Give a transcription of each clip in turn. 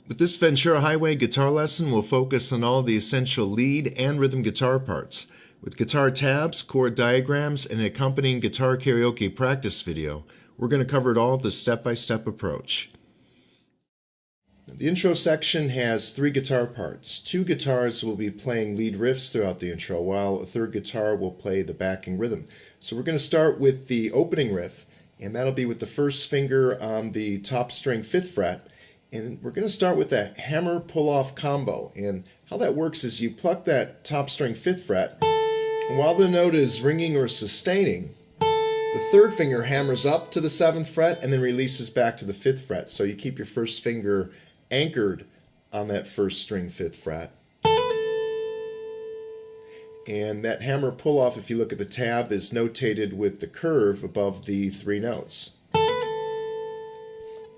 With this Ventura Highway guitar lesson, we'll focus on all the essential lead and rhythm guitar parts. With guitar tabs, chord diagrams, and an accompanying guitar karaoke practice video, we're going to cover it all with a step-by-step approach. The intro section has 3 guitar parts. 2 guitars will be playing lead riffs throughout the intro, while a third guitar will play the backing rhythm. So we're going to start with the opening riff, and that'll be with the first finger on the top string 5th fret. And we're going to start with a hammer pull-off combo. And how that works is you pluck that top string 5th fret, and while the note is ringing or sustaining, the third finger hammers up to the 7th fret and then releases back to the 5th fret. So you keep your first finger anchored on that first string 5th fret. And that hammer pull-off, if you look at the tab, is notated with the curve above the 3 notes.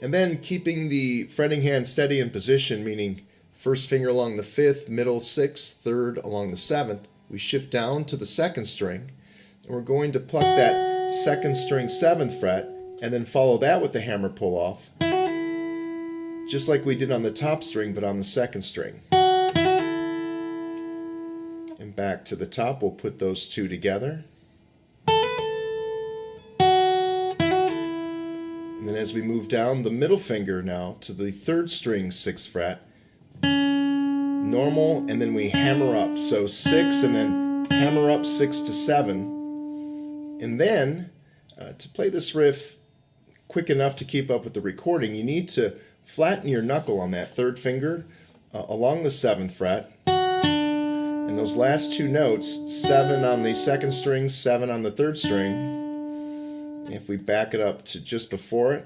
And then keeping the fretting hand steady in position, meaning first finger along the 5th, middle 6th, third along the 7th, we shift down to the 2nd string, and we're going to pluck that 2nd string 7th fret and then follow that with the hammer pull off, just like we did on the top string but on the 2nd string. And back to the top, we'll put those 2 together. And then as we move down the middle finger now to the 3rd string 6th fret, normal, and then we hammer up. So 6 and then hammer up 6 to 7. And then to play this riff quick enough to keep up with the recording, you need to flatten your knuckle on that 3rd finger along the 7th fret. And those last 2 notes, 7 on the 2nd string, 7 on the 3rd string, if we back it up to just before it,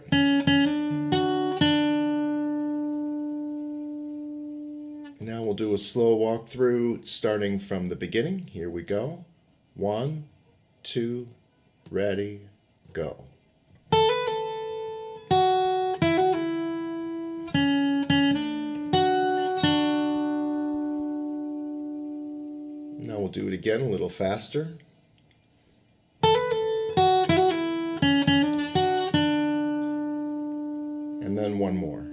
now we'll do a slow walkthrough starting from the beginning. Here we go. 1, 2, ready, go. Now we'll do it again a little faster. And then one more.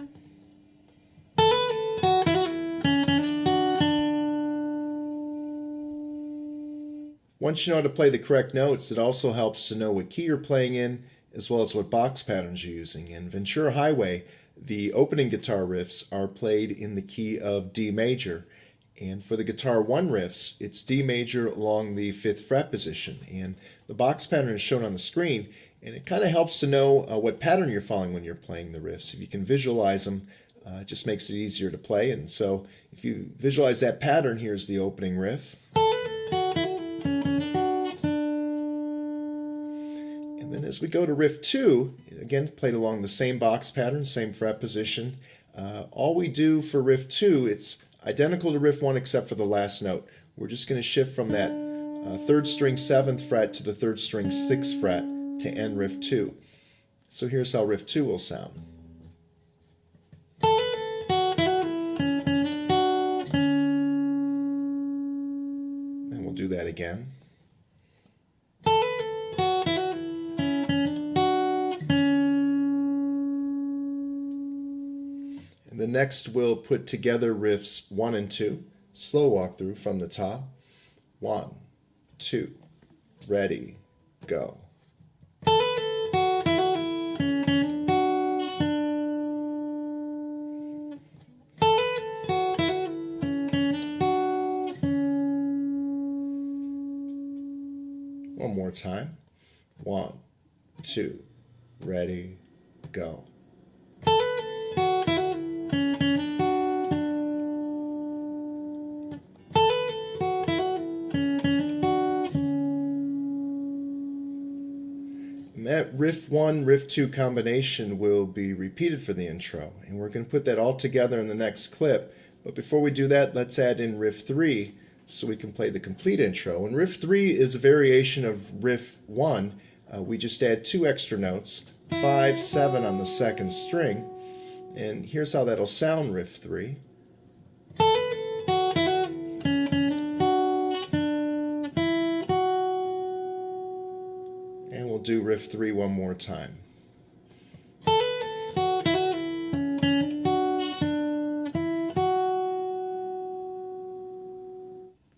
Once you know how to play the correct notes, it also helps to know what key you're playing in, as well as what box patterns you're using. In Ventura Highway, the opening guitar riffs are played in the key of D major. And for the guitar 1 riffs, it's D major along the 5th fret position. And the box pattern is shown on the screen, and it kind of helps to know what pattern you're following when you're playing the riffs. If you can visualize them, it just makes it easier to play. And so if you visualize that pattern, here's the opening riff. And then as we go to riff 2, again played along the same box pattern, same fret position. All we do for riff 2, it's identical to riff 1 except for the last note. We're just going to shift from that 3rd string 7th fret to the 3rd string 6th fret to end riff 2. So here's how riff 2 will sound. And we'll do that again. And the next we'll put together riffs 1 and 2. Slow walkthrough from the top. 1, 2, ready, go. One more time. 1, 2, ready, go. And that riff 1, riff 2 combination will be repeated for the intro. And we're going to put that all together in the next clip. But before we do that, let's add in riff 3 so we can play the complete intro. And riff 3 is a variation of riff 1. We just add 2 extra notes, 5, 7 on the 2nd string. And here's how that'll sound, riff 3. And we'll do riff 3 one more time.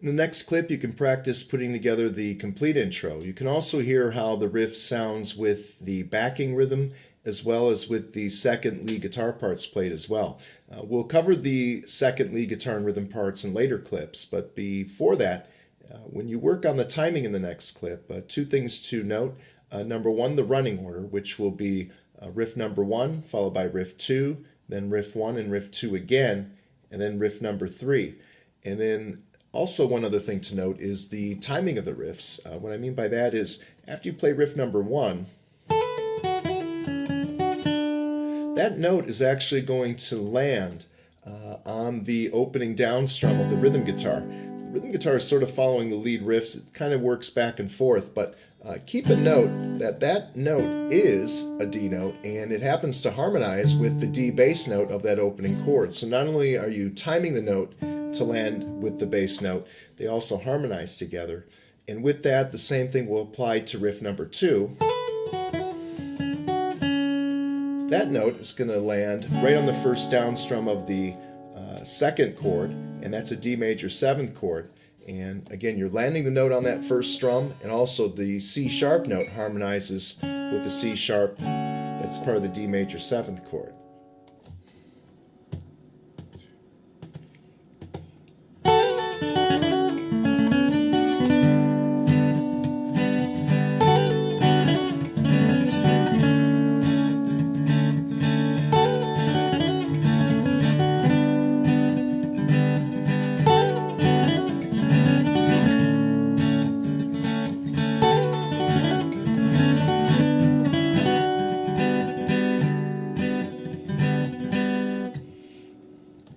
In the next clip, you can practice putting together the complete intro. You can also hear how the riff sounds with the backing rhythm as well as with the second lead guitar parts played as well. We'll cover the second lead guitar and rhythm parts in later clips, but before that, when you work on the timing in the next clip, two things to note. Number one, the running order, which will be riff number 1, followed by riff 2, then riff 1 and riff 2 again, and then riff number 3. And then also one other thing to note is the timing of the riffs. What I mean by that is after you play riff number 1, that note is actually going to land on the opening down strum of the rhythm guitar. The rhythm guitar is sort of following the lead riffs. It kind of works back and forth, but keep a note that that note is a D note, and it happens to harmonize with the D bass note of that opening chord. So not only are you timing the note to land with the bass note, they also harmonize together. And with that, the same thing will apply to riff number 2. That note is going to land right on the first down strum of the second chord, and that's a D major 7th chord. And again, you're landing the note on that first strum, and also the C sharp note harmonizes with the C sharp that's part of the D major 7th chord.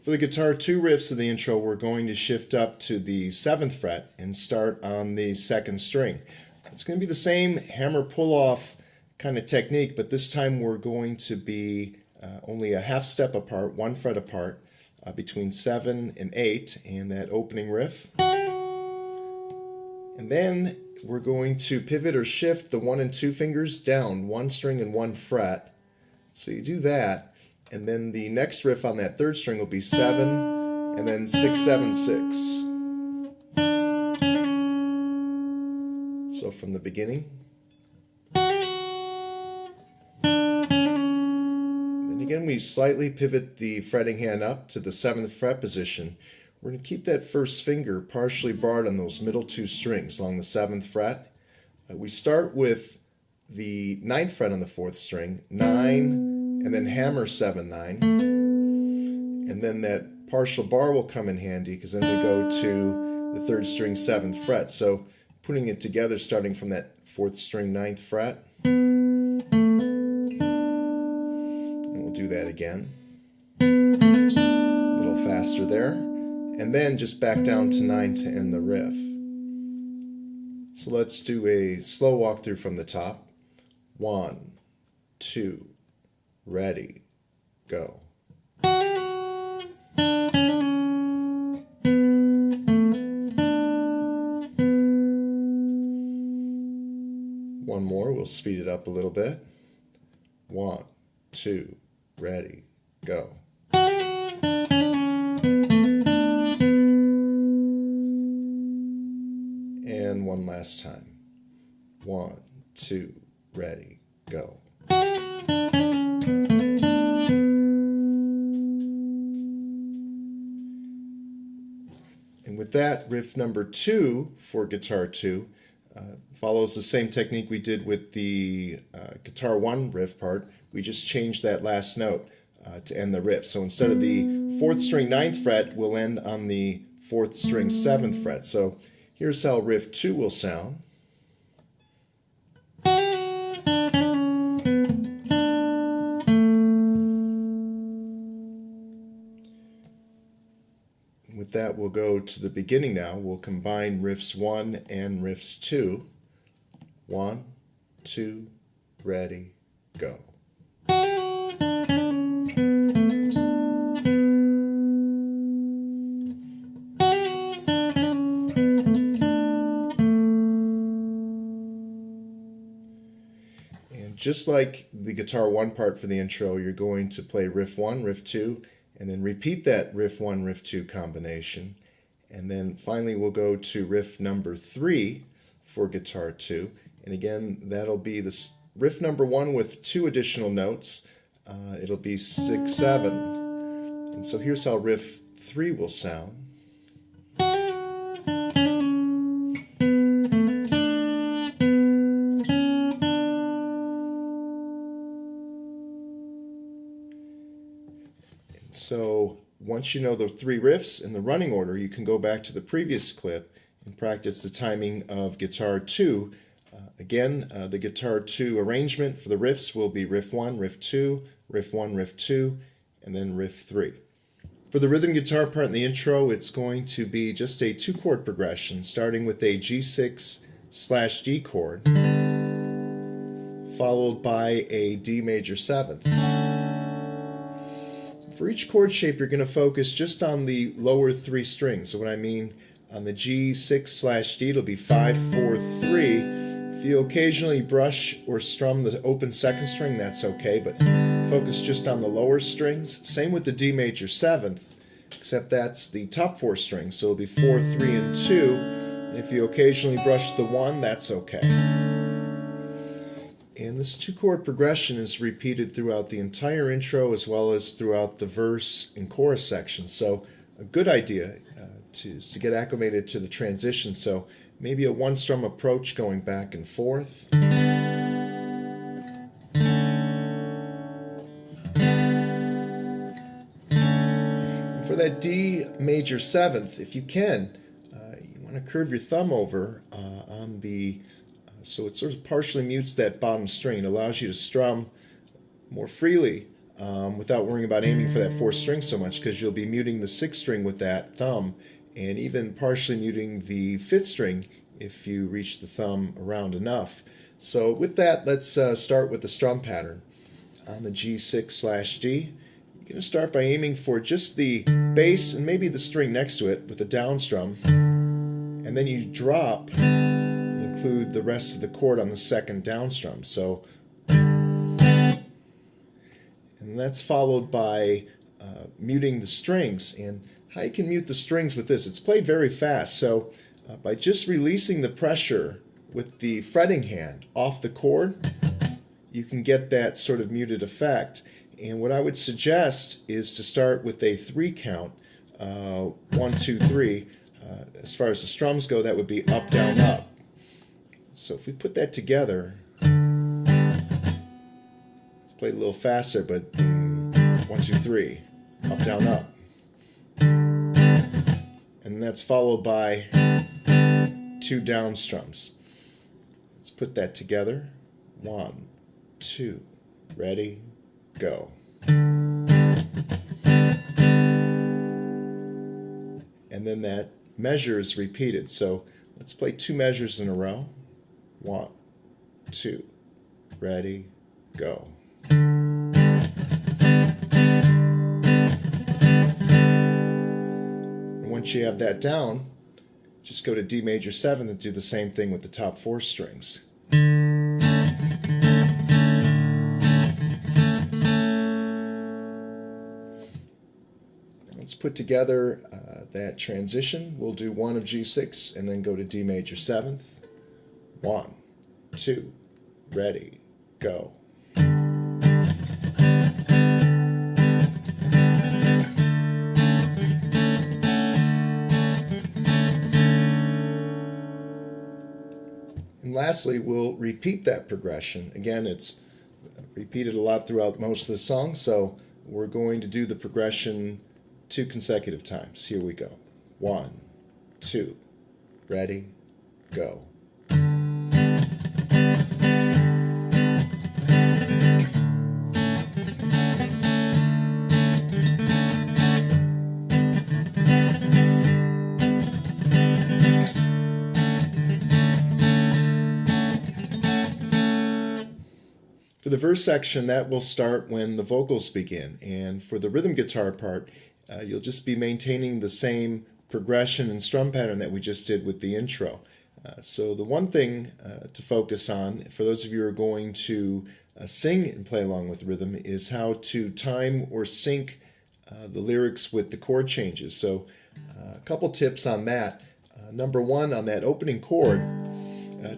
For the guitar 2 riffs of the intro, we're going to shift up to the 7th fret and start on the 2nd string. It's going to be the same hammer pull-off kind of technique, but this time we're going to be only a half step apart, 1 fret apart, between 7 and 8 and that opening riff. And then we're going to pivot or shift the 1 and 2 fingers down 1 string and 1 fret. So you do that. And then the next riff on that 3rd string will be 7, and then 6, 7, 6. So from the beginning. Then again, we slightly pivot the fretting hand up to the 7th fret position. We're going to keep that first finger partially barred on those middle 2 strings along the 7th fret. We start with the 9th fret on the 4th string, 9, and then hammer 7, 9, and then that partial bar will come in handy because then we go to the 3rd string 7th fret. So putting it together starting from that 4th string 9th fret, and we'll do that again, a little faster there, and then just back down to 9 to end the riff. So let's do a slow walkthrough from the top. 1, 2, ready, go. One more, we'll speed it up a little bit. 1, 2, ready, go. And one last time. 1, 2, ready, go. And with that, riff number 2 for guitar 2 follows the same technique we did with the guitar 1 riff part. We just changed that last note to end the riff. So instead of the 4th string 9th fret, we'll end on the 4th string 7th fret. So here's how riff 2 will sound. With that, we'll go to the beginning now. We'll combine riffs 1 and riffs 2. 1, 2, ready, go. And just like the guitar 1 part for the intro, you're going to play riff 1, riff 2, and then repeat that riff 1, riff 2 combination. And then finally we'll go to riff number 3 for guitar 2. And again, that'll be this riff number 1 with 2 additional notes. It'll be 6, 7. And so here's how riff 3 will sound. So once you know the 3 riffs in the running order, you can go back to the previous clip and practice the timing of guitar 2. Again, the guitar 2 arrangement for the riffs will be riff 1, riff 2, riff 1, riff 2, and then riff 3. For the rhythm guitar part in the intro, it's going to be just a 2-chord progression, starting with a G6/D chord, followed by a D major 7th. For each chord shape, you're going to focus just on the lower 3 strings. So what I mean, on the G6/D, it'll be 5, 4, 3. If you occasionally brush or strum the open 2nd string, that's okay, but focus just on the lower strings. Same with the D major 7th, except that's the top 4 strings, so it'll be 4, 3, and 2. And if you occasionally brush the 1, that's okay. And this 2-chord progression is repeated throughout the entire intro as well as throughout the verse and chorus section. So a good idea is to get acclimated to the transition. So maybe a 1-strum approach going back and forth. And for that D major 7th, if you can, you want to curve your thumb over on the so it sort of partially mutes that bottom string. It allows you to strum more freely without worrying about aiming for that 4th string so much, because you'll be muting the 6th string with that thumb and even partially muting the 5th string if you reach the thumb around enough. So with that, let's start with the strum pattern. On the G6/D, you're going to start by aiming for just the bass and maybe the string next to it with the down strum, and then you drop include the rest of the chord on the 2nd down strum. So, and that's followed by muting the strings. And how you can mute the strings with this, it's played very fast. So by just releasing the pressure with the fretting hand off the chord, you can get that sort of muted effect. And what I would suggest is to start with a 3 count, 1, 2, 3. As far as the strums go, that would be up, down, up. So if we put that together, let's play it a little faster, but 1, 2, 3, up, down, up. And that's followed by 2 down strums. Let's put that together. 1, 2, ready, go. And then that measure is repeated. So let's play 2 measures in a row. 1, 2, ready, go. And once you have that down, just go to D major 7 and do the same thing with the top 4 strings. Let's put together that transition. We'll do 1 of G6 and then go to D major 7th. 1, 2, ready, go. And lastly, we'll repeat that progression. Again, it's repeated a lot throughout most of the song, so we're going to do the progression 2 consecutive times. Here we go. 1, 2, ready, go. For the verse section, that will start when the vocals begin, and for the rhythm guitar part, you'll just be maintaining the same progression and strum pattern that we just did with the intro. So the one thing to focus on, for those of you who are going to sing and play along with rhythm, is how to time or sync the lyrics with the chord changes. So A couple tips on that. Number one, on that opening chord,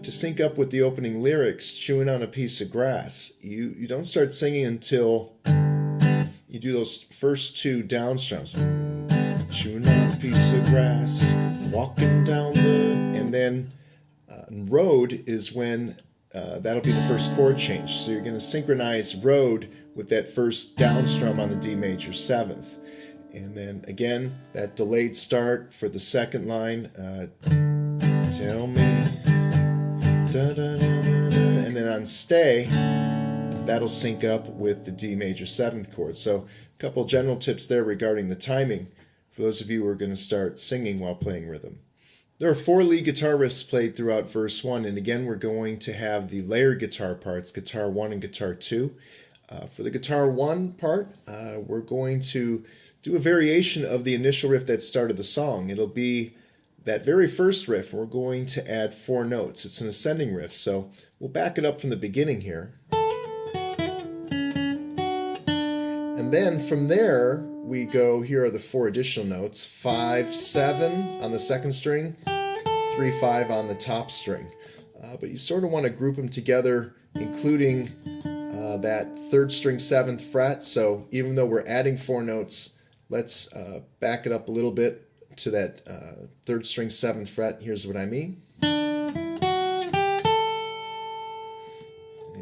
to sync up with the opening lyrics, chewing on a piece of grass. You don't start singing until you do those first two down strums. Chewing on a piece of grass, walking down the... And then road is when that'll be the first chord change. So you're going to synchronize road with that first down strum on the D major 7th. And then again, that delayed start for the second line. Tell me. Da, da, da, da, da. And then on stay, that'll sync up with the D major 7th chord. So a couple general tips there regarding the timing for those of you who are going to start singing while playing rhythm. There are 4 lead guitar riffs played throughout verse 1, and again we're going to have the layered guitar parts, guitar 1 and guitar 2. For the guitar 1 part, we're going to do a variation of the initial riff that started the song. It'll be that very first riff. We're going to add 4 notes. It's an ascending riff, so we'll back it up from the beginning here. And then from there, we go, here are the 4 additional notes, 5, 7 on the second string, 3, 5 on the top string. But you sort of want to group them together, including that 3rd string 7th fret. So even though we're adding 4 notes, let's back it up a little bit to that 3rd string 7th fret. Here's what I mean.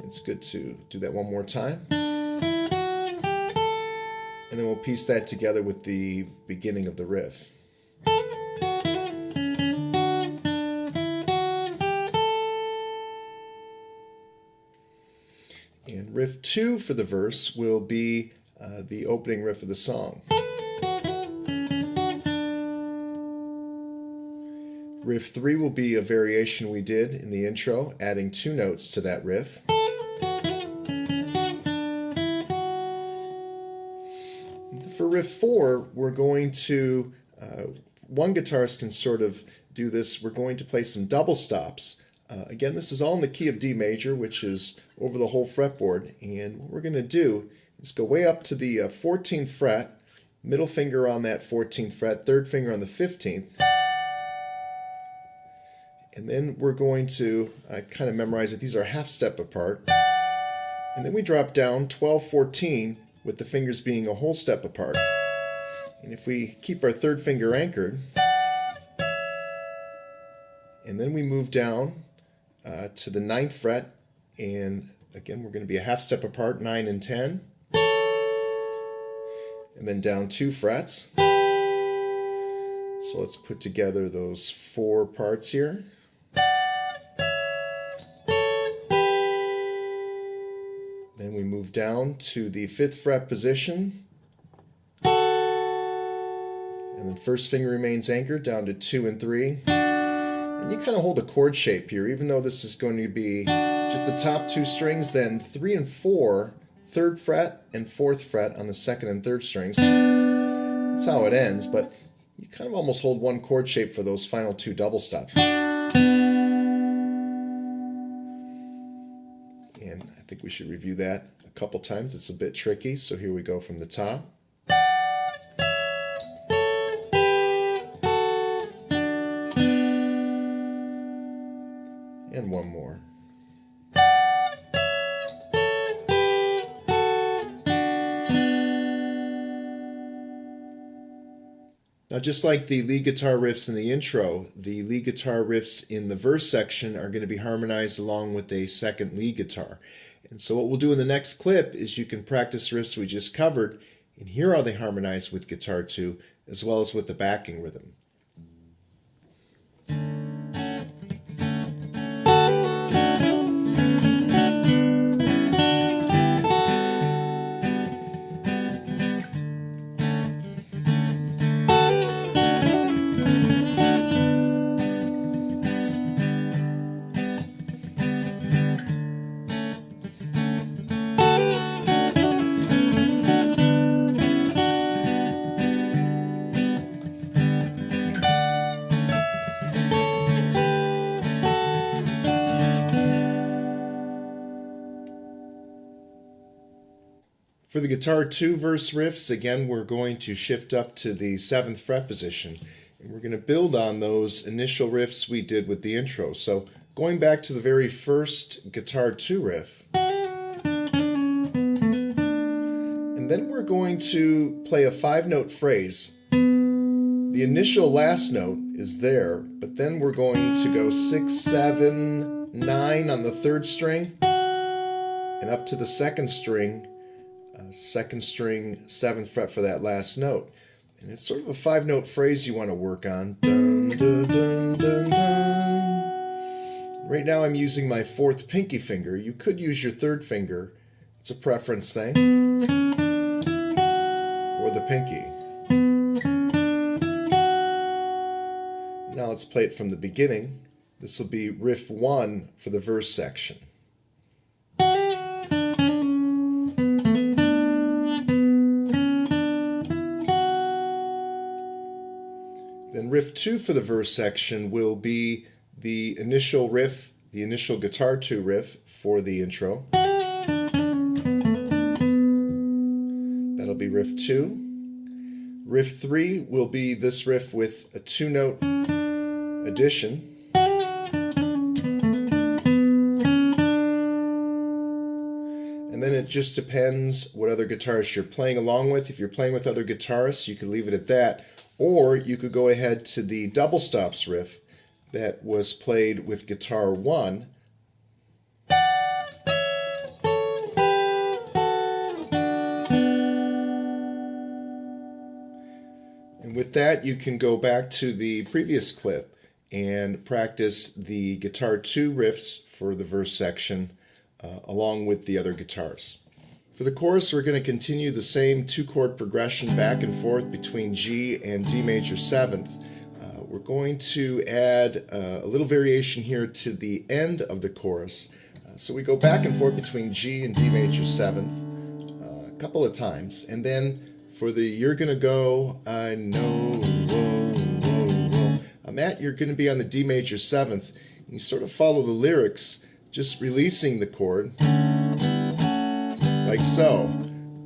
It's good to do that one more time. And then we'll piece that together with the beginning of the riff. And riff 2 for the verse will be the opening riff of the song. Riff 3 will be a variation we did in the intro, adding 2 notes to that riff. For riff 4, we're going to, one guitarist can sort of do this, we're going to play some double stops. Again, this is all in the key of D major, which is over the whole fretboard, and what we're going to do is go way up to the 14th fret, middle finger on that 14th fret, 3rd finger on the 15th, and then we're going to kind of memorize it. These are half step apart, and then we drop down 12, 14, with the fingers being a whole step apart. And if we keep our 3rd finger anchored, and then we move down to the 9th fret, and again we're going to be a half step apart, 9 and 10, and then down 2 frets. So let's put together those 4 parts here. Then we move down to the 5th fret position, and then 1st finger remains anchored down to 2 and 3. And you kind of hold a chord shape here, even though this is going to be just the top 2 strings, then 3 and 4, 3rd fret and 4th fret on the 2nd and 3rd strings. That's how it ends, but you kind of almost hold one chord shape for those final 2 double stops. And I think we should review that a couple times. It's a bit tricky, so here we go from the top. And one more. Now, just like the lead guitar riffs in the intro, the lead guitar riffs in the verse section are going to be harmonized along with a second lead guitar. And so what we'll do in the next clip is you can practice riffs we just covered and hear how they harmonize with guitar 2 as well as with the backing rhythm. For the guitar 2 verse riffs, again, we're going to shift up to the 7th fret position, and we're going to build on those initial riffs we did with the intro. So going back to the very first guitar 2 riff, and then we're going to play a 5-note phrase. The initial last note is there, but then we're going to go 6, 7, 9 on the 3rd string, and up to the 2nd string, 7th fret for that last note. And it's sort of a 5-note phrase you want to work on. Dun, dun, dun, dun, dun. Right now I'm using my 4th pinky finger. You could use your 3rd finger. It's a preference thing. Or the pinky. Now let's play it from the beginning. This will be riff 1 for the verse section. Then riff 2 for the verse section will be the initial riff, the initial guitar 2 riff for the intro. That'll be riff 2. Riff 3 will be this riff with a 2-note addition. And then it just depends what other guitarists you're playing along with. If you're playing with other guitarists, you could leave it at that. Or you could go ahead to the double stops riff that was played with guitar 1. And with that, you can go back to the previous clip and practice the guitar 2 riffs for the verse section along with the other guitars. For the chorus, we're going to continue the same 2-chord progression back and forth between G and D major 7th. We're going to add a little variation here to the end of the chorus. So we go back and forth between G and D major 7th a couple of times, and then for the "You're Gonna Go, I Know," whoa, whoa, whoa, on that you're going to be on the D major 7th. And you sort of follow the lyrics, just releasing the chord. Like so.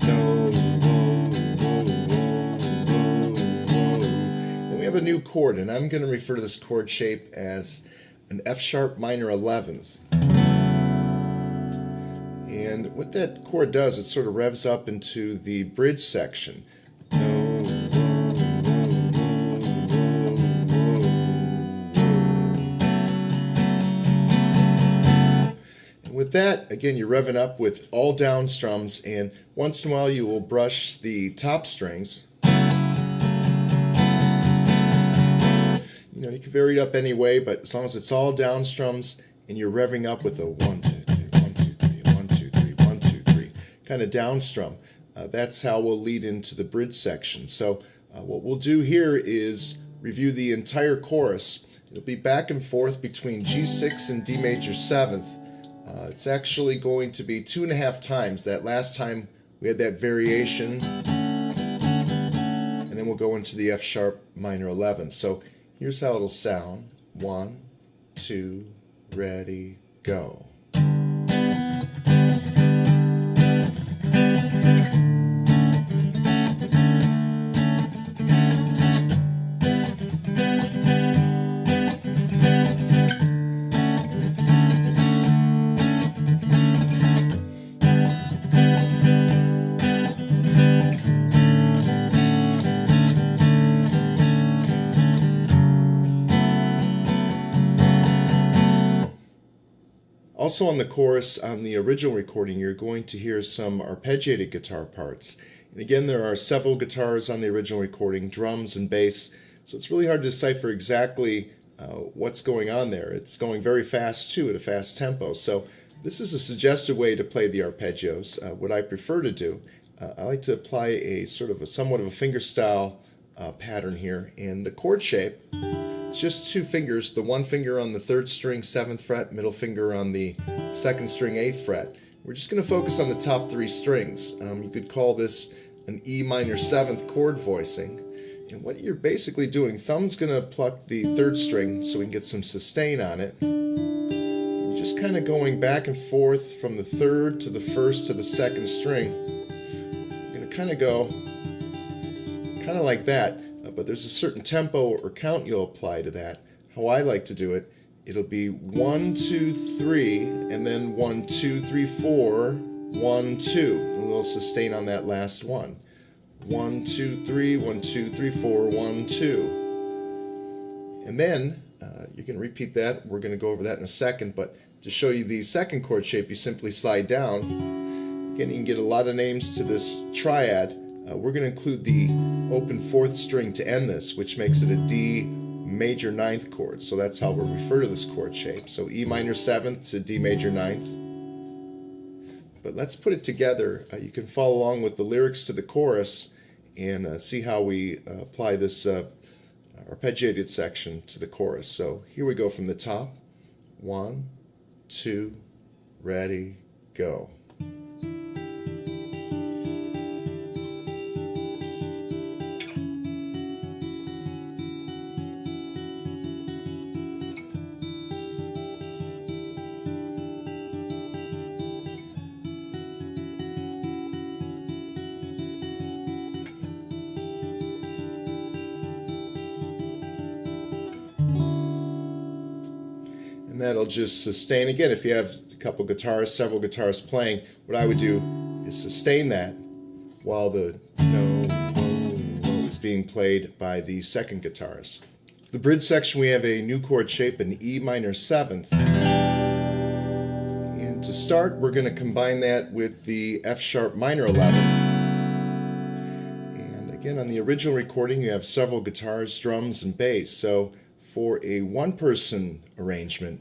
No, whoa, whoa, whoa, whoa. Then we have a new chord, and I'm going to refer to this chord shape as an F sharp minor 11th. And what that chord does, it sort of revs up into the bridge section. No, whoa, whoa, whoa, whoa. With that, again, you're revving up with all down strums, and once in a while you will brush the top strings. You know, you can vary it up any way, but as long as it's all down strums and you're revving up with a 1, 2, 3, 1, 2, 3, 1, 2, 3, 1, 2, 3 kind of down strum, that's how we'll lead into the bridge section. So what we'll do here is review the entire chorus. It'll be back and forth between G6 and D major 7th. It's actually going to be 2.5 times. That last time we had that variation, and then we'll go into the F sharp minor 11. So here's how it'll sound. 1, 2, ready, go. Also on the chorus, on the original recording, you're going to hear some arpeggiated guitar parts. And again, there are several guitars on the original recording, drums and bass, so it's really hard to decipher exactly what's going on there. It's going very fast too, at a fast tempo. So this is a suggested way to play the arpeggios. What I prefer to do, I like to apply a somewhat of a fingerstyle pattern here, and the chord shape, it's just 2 fingers, the 1 finger on the 3rd string 7th fret, middle finger on the 2nd string 8th fret. We're just going to focus on the top 3 strings. You could call this an E minor 7th chord voicing. And what you're basically doing, thumb's going to pluck the 3rd string so we can get some sustain on it. You're just kind of going back and forth from the 3rd to the 1st to the 2nd string kind of go kind of like that, but there's a certain tempo or count you'll apply to that. How I like to do it, it'll be 1, 2, 3, and then 1, 2, 3, 4, 1, 2. And a little sustain on that last one. 1, 2, 3, 1, 2, 3, 4, 1, 2. And then you can repeat that. We're going to go over that in a second, but to show you the second chord shape, you simply slide down. Again, you can get a lot of names to this triad. We're going to include the open 4th string to end this, which makes it a D major 9th chord. So that's how we'll refer to this chord shape. So E minor 7th to D major 9th. But let's put it together. You can follow along with the lyrics to the chorus and see how we apply this arpeggiated section to the chorus. So here we go from the top. 1, 2, ready, go. And that'll just sustain. Again, if you have a couple guitarists, several guitarists playing, what I would do is sustain that while the no is being played by the second guitarist. The bridge section, we have a new chord shape, an E minor 7th. And to start, we're going to combine that with the F sharp minor 11th. And again, on the original recording, you have several guitars, drums, and bass. So for a one-person arrangement,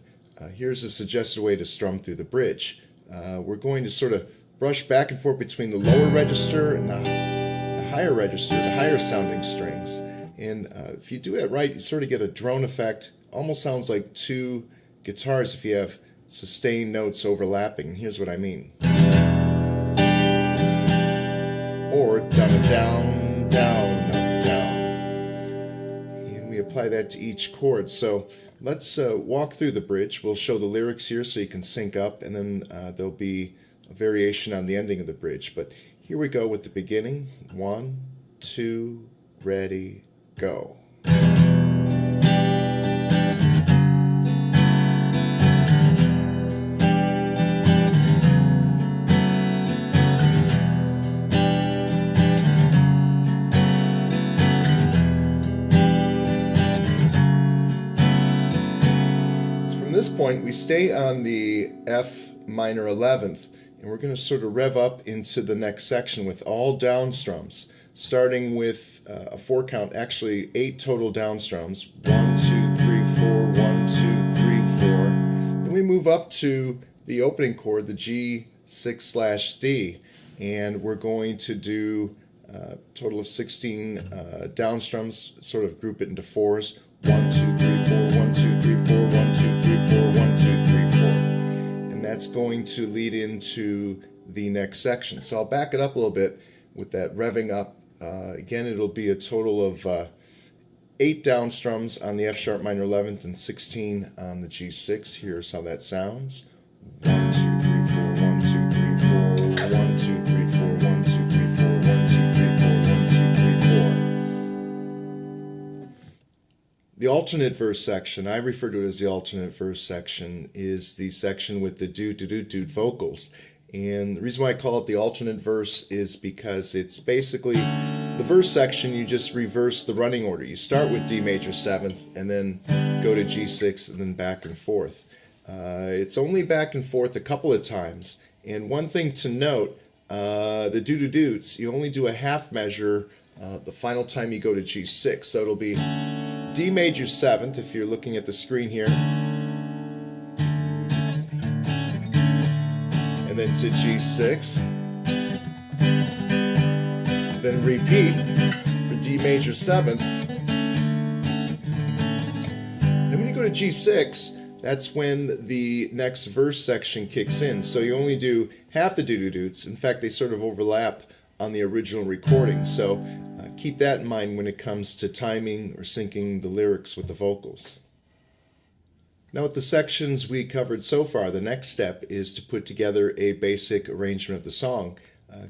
here's a suggested way to strum through the bridge. We're going to sort of brush back and forth between the lower register and the higher register, the higher sounding strings. And if you do that right, you sort of get a drone effect. Almost sounds like two guitars if you have sustained notes overlapping. And here's what I mean. Or down and down, down, up, down. And we apply that to each chord. So let's walk through the bridge. We'll show the lyrics here so you can sync up, and then there'll be a variation on the ending of the bridge. But here we go with the beginning. 1, 2, ready, go. From this point, we stay on the F minor 11th, and we're going to sort of rev up into the next section with all down strums, starting with a 4 count, actually 8 total down strums. 1, 2, 3, 4, 1, 2, 3, 4. Then we move up to the opening chord, the G6/D, and we're going to do a total of 16 down strums, sort of group it into 4s. 1, 2, 3, 4, 1, 2, 3, 4, 1, 2, 3, 4, 1, 2, 3, 4. And that's going to lead into the next section. So I'll back it up a little bit with that revving up. Again, it'll be a total of 8 down strums on the F sharp minor 11th and 16 on the G6. Here's how that sounds. 1, 2, 3, 4, 1, 2, 3, 4, 1, 2, 3, 4, 1, 2, 3, 4, 1, 2, 3, 4, 1, 2, 3, 4. The alternate verse section, I refer to it as the alternate verse section, is the section with the do-do-do-do vocals. And the reason why I call it the alternate verse is because it's basically the verse section. You just reverse the running order. You start with D major 7th and then go to G6 and then back and forth. It's only back and forth a couple of times. And one thing to note, the do-do-doots, you only do a half measure the final time you go to G6. So it'll be D major 7th if you're looking at the screen here. And then to G6, then repeat for D major 7th. Then when you go to G6, that's when the next verse section kicks in. So you only do half the do-do-doots. In fact, they sort of overlap on the original recording. So keep that in mind when it comes to timing or syncing the lyrics with the vocals. Now with the sections we covered so far, the next step is to put together a basic arrangement of the song.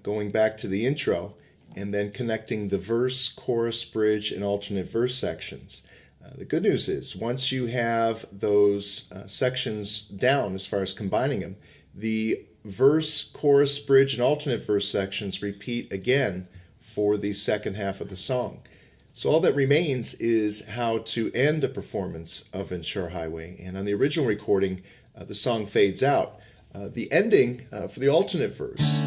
Going back to the intro, and then connecting the verse, chorus, bridge, and alternate verse sections. The good news is, once you have those sections down as far as combining them, the verse, chorus, bridge, and alternate verse sections repeat again for the second half of the song. So all that remains is how to end a performance of Ventura Highway. And on the original recording, the song fades out. The ending for the alternate verse,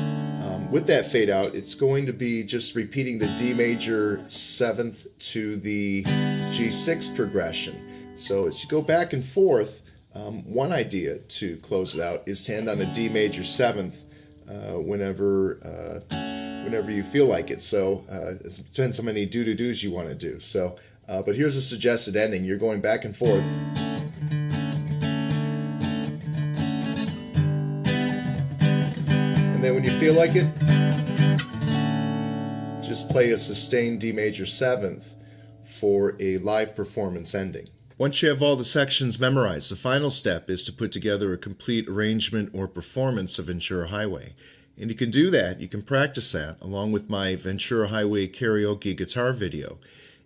with that fade out, it's going to be just repeating the D major 7th to the G6 progression. So as you go back and forth, one idea to close it out is to end on a D major 7th whenever you feel like it. So it depends how many do-do-dos you want to do. So, but here's a suggested ending. You're going back and forth. And then when you feel like it, just play a sustained D major 7th for a live performance ending. Once you have all the sections memorized, the final step is to put together a complete arrangement or performance of Ventura Highway. And you can do that, you can practice that, along with my Ventura Highway karaoke guitar video.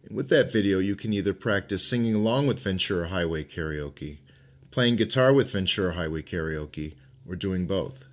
And with that video, you can either practice singing along with Ventura Highway karaoke, playing guitar with Ventura Highway karaoke, or doing both.